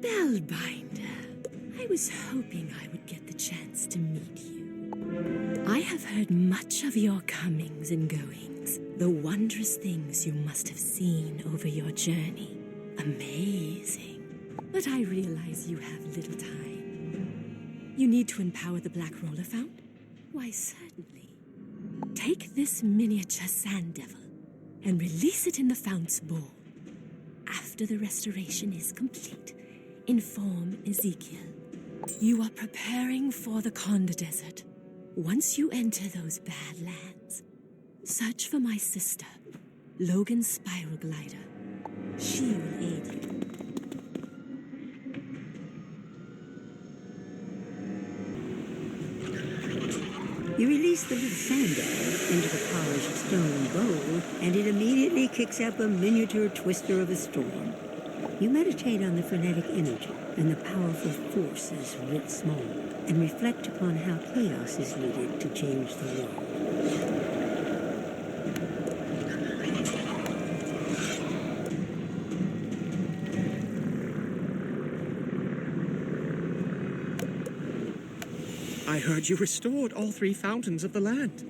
Spellbinder. I was hoping I would get the chance to meet you. I have heard much of your comings and goings, the wondrous things you must have seen over your journey. Amazing. But I realize you have little time. You need to empower the Black Roller Fount? Why, certainly. Take this miniature sand devil and release it in the Fount's bowl. After the restoration is complete, inform Ezekiel. You are preparing for the Conda Desert. Once you enter those bad lands, search for my sister, Logan's Spiral Glider. She will aid you. You release the little sand devil into the polished stone bowl, and it immediately kicks up a miniature twister of a storm. You meditate on the frenetic energy and the powerful forces writ small, and reflect upon how chaos is needed to change the world. I heard you restored all 3 fountains of the land.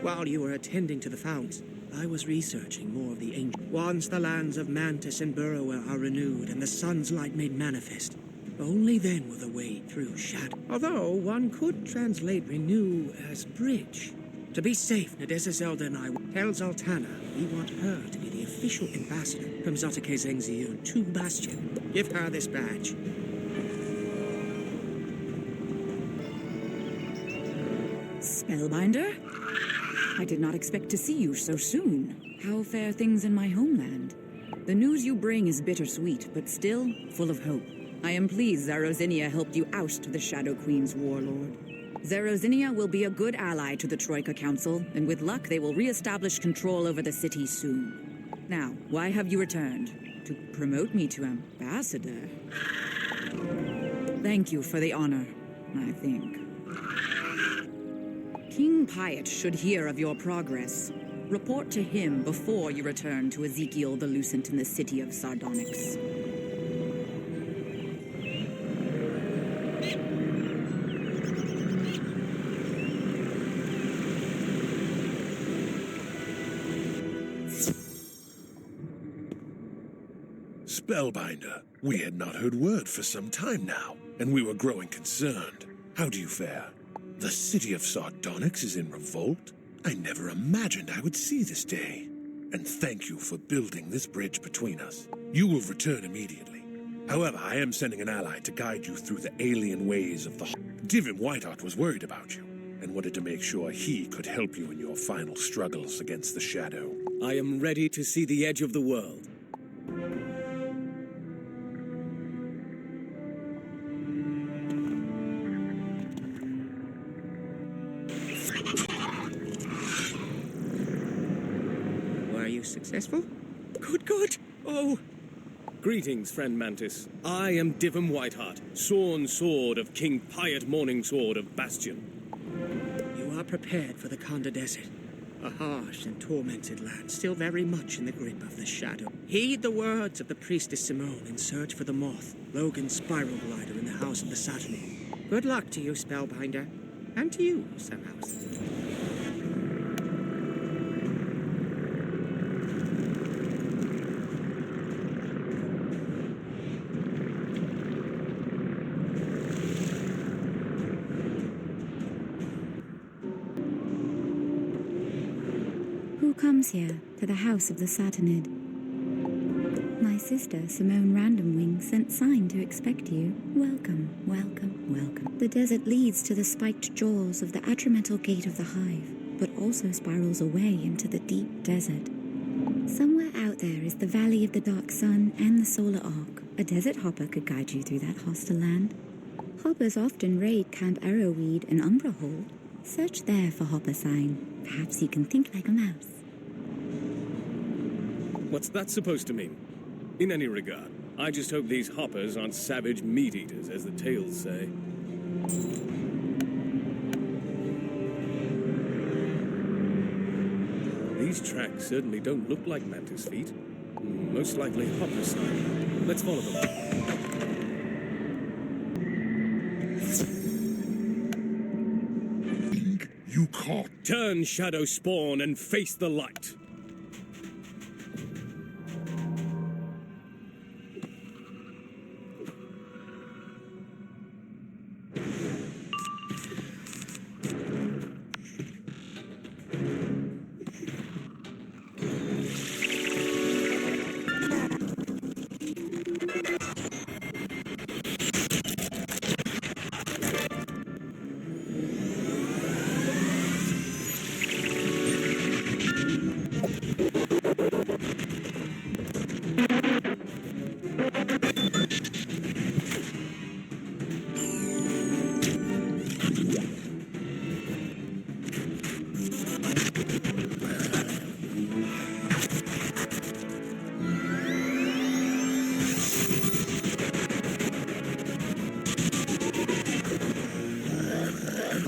While you were attending to the founts, I was researching more of the ancient. Once the lands of Mantis and Burrower are renewed and the sun's light made manifest, only then will the way through shadow. Although one could translate renew as bridge. To be safe, Nadessa Zelda and I tell Zaltana we want her to be the official ambassador from Zotake Zengziyun to Bastion. Give her this badge. Spellbinder? I did not expect to see you so soon. How fare things in my homeland? The news you bring is bittersweet, but still full of hope. I am pleased Zarozinia helped you oust the Shadow Queen's warlord. Zarozinia will be a good ally to the Troika Council, and with luck they will re-establish control over the city soon. Now, why have you returned? To promote me to ambassador? Thank you for the honor, I think. King Piot should hear of your progress. Report to him before you return to Ezekiel the Lucent in the city of Sardonyx. Spellbinder, we had not heard word for some time now, and we were growing concerned. How do you fare? The city of Sardonyx is in revolt? I never imagined I would see this day. And thank you for building this bridge between us. You will return immediately. However, I am sending an ally to guide you through the alien ways of the... Divin Whiteheart was worried about you, and wanted to make sure he could help you in your final struggles against the Shadow. I am ready to see the edge of the world. Successful? Good. Oh! Greetings, friend Mantis. I am Divin Whiteheart, sworn sword of King Piot Morningsword of Bastion. You are prepared for the Conda Desert, a harsh and tormented land still very much in the grip of the Shadow. Heed the words of the priestess Simone and search for the moth, Logan's Spiral Glider in the House of the Saturnine. Good luck to you, Spellbinder, and to you, Samhouse. Comes here to the House of the Saturnid. My sister, Simone Randomwing, sent sign to expect you. Welcome, welcome, welcome. The desert leads to the spiked jaws of the atrimental gate of the hive, but also spirals away into the deep desert. Somewhere out there is the Valley of the Dark Sun and the Solar Arc. A desert hopper could guide you through that hostile land. Hoppers often raid Camp Arrowweed and Umbra Hold. Search there for hopper sign. Perhaps you can think like a mouse. What's that supposed to mean? In any regard, I just hope these hoppers aren't savage meat-eaters, as the tales say. These tracks certainly don't look like mantis feet. Most likely homicide. Let's follow them. You caught. Turn, Shadow Spawn, and face the light.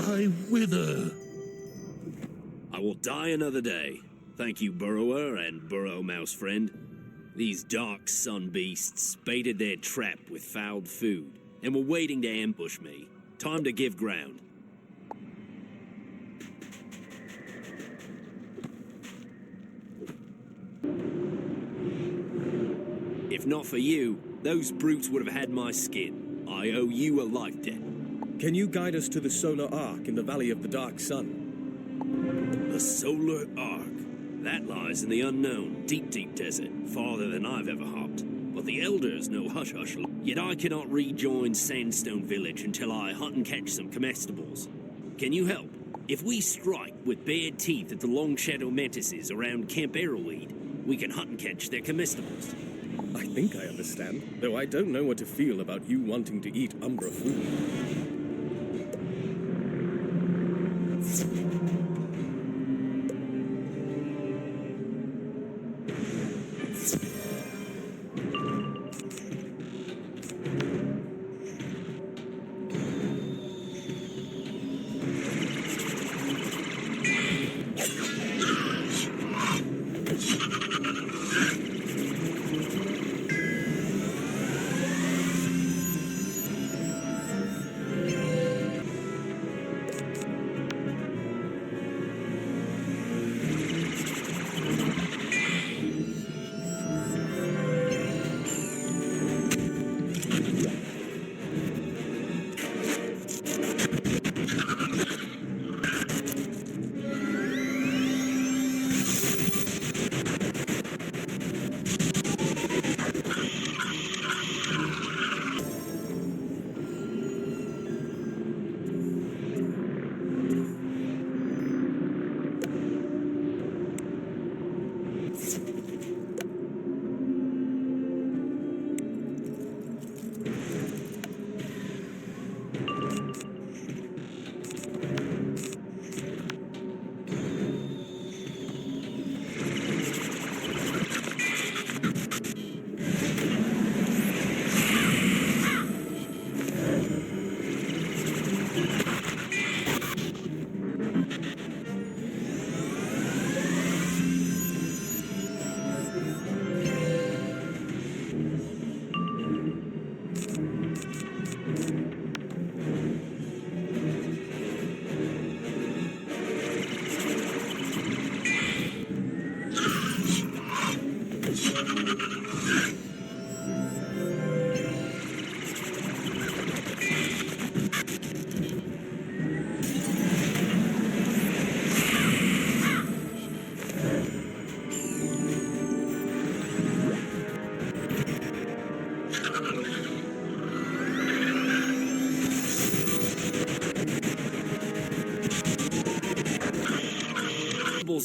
I wither. I will die another day. Thank you, burrower and burrow mouse friend. These dark sun beasts baited their trap with fouled food and were waiting to ambush me. Time to give ground. If not for you, those brutes would have had my skin. I owe you a life debt. Can you guide us to the Solar Ark in the Valley of the Dark Sun? The Solar Ark. That lies in the unknown, deep, deep desert, farther than I've ever hopped. But the elders know hush-hush. Yet I cannot rejoin Sandstone Village until I hunt and catch some comestibles. Can you help? If we strike with bared teeth at the long shadow mantises around Camp Arrowweed, we can hunt and catch their comestibles. I think I understand, though I don't know what to feel about you wanting to eat Umbra food.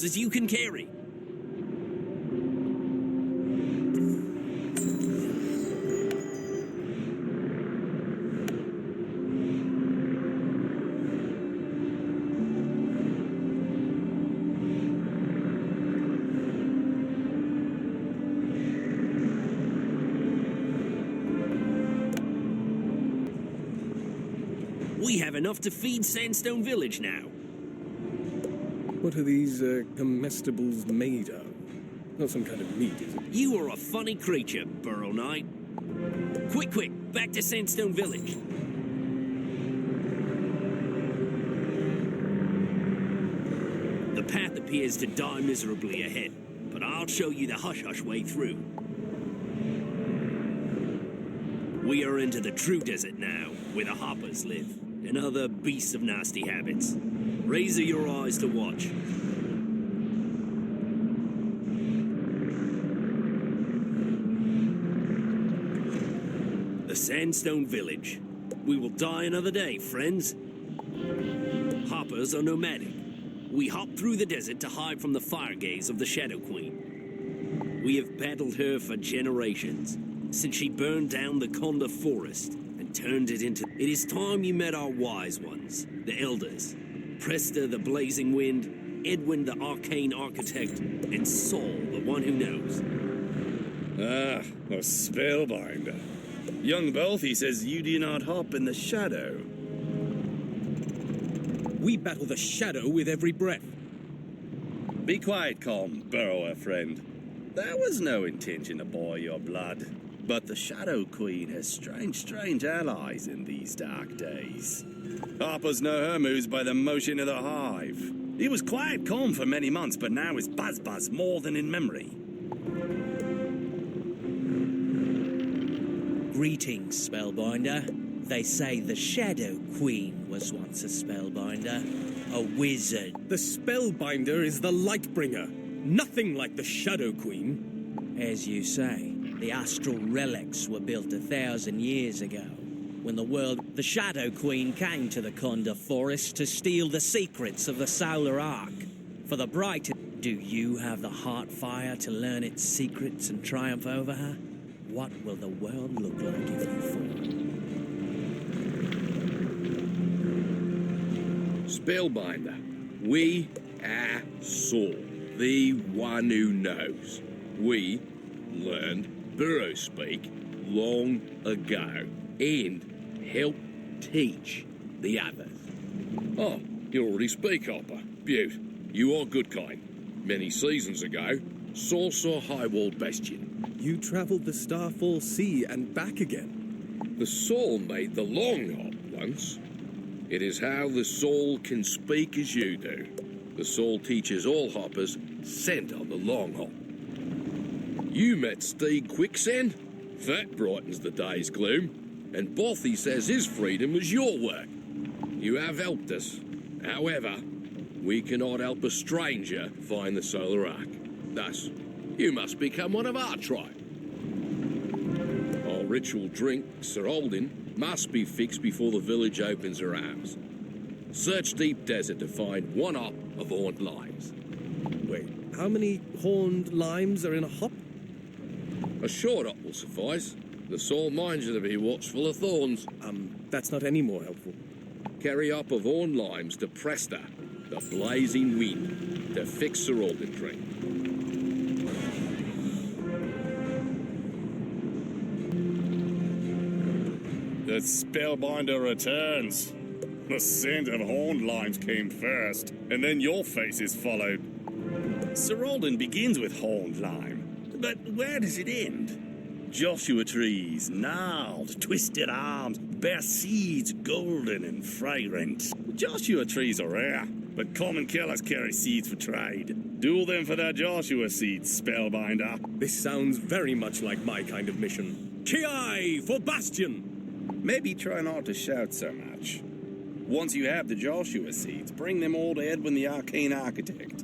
As you can carry. We have enough to feed Sandstone Village now. What are these comestibles made of? Not some kind of meat, is it? You are a funny creature, Burrow Knight. Quick, back to Sandstone Village. The path appears to die miserably ahead, but I'll show you the hush-hush way through. We are into the true desert now, where the hoppers live, and other beasts of nasty habits. Razor your eyes to watch. The Sandstone Village. We will die another day, friends. Hoppers are nomadic. We hop through the desert to hide from the fire gaze of the Shadow Queen. We have battled her for generations, since she burned down the Conda Forest and turned it into... It is time you met our wise ones, the Elders. Presta, the Blazing Wind, Edwin, the Arcane Architect, and Saul, the one who knows. Ah, a spellbinder. Young Belthy says you do not hop in the shadow. We battle the shadow with every breath. Be quiet, calm, Burrower friend. There was no intention to boil your blood. But the Shadow Queen has strange allies in these dark days. Hoppers know her moves by the motion of the hive. He was quiet calm for many months, but now is buzz more than in memory. Greetings, Spellbinder. They say the Shadow Queen was once a Spellbinder, a wizard. The Spellbinder is the Lightbringer. Nothing like the Shadow Queen. As you say, the astral relics were built 1,000 years ago, when the Shadow Queen came to the Conda Forest to steal the secrets of the Solar Arc. For the bright... Do you have the heart fire to learn its secrets and triumph over her? What will the world look like if you fall? Spellbinder, we are Saul, the one who knows. We learned Burrow speak long ago and helped teach the others. Oh, you already speak, Hopper. Beaut, you are good kind. Many seasons ago, Saul saw Highwalled Bastion. You travelled the Starfall Sea and back again. The Saul made the long hop once. It is how the Saul can speak as you do. The Saul teaches all hoppers sent on the long hop. You met Steed Quicksand? That brightens the day's gloom. And Bothy says his freedom was your work. You have helped us. However, we cannot help a stranger find the Solar Arc. Thus, you must become one of our tribe. Our ritual drink, Sir Alden, must be fixed before the village opens her house. Search deep desert to find one hop of horned limes. Wait, how many horned limes are in a hop? A short hop will suffice. The Saul minds you to be watchful of thorns. That's not any more helpful. Carry up of horned limes to Presta, the Blazing Wind, to fix Sir Alden drink. The Spellbinder returns. The scent of horned limes came first, and then your faces followed. Sir Alden begins with horned lime, but where does it end? Joshua trees, gnarled, twisted arms, bear seeds golden and fragrant. Joshua trees are rare, but common killers carry seeds for trade. Duel them for their Joshua seeds, Spellbinder. This sounds very much like my kind of mission. Ki for Bastion! Maybe try not to shout so much. Once you have the Joshua seeds, bring them all to Edwin the Arcane Architect.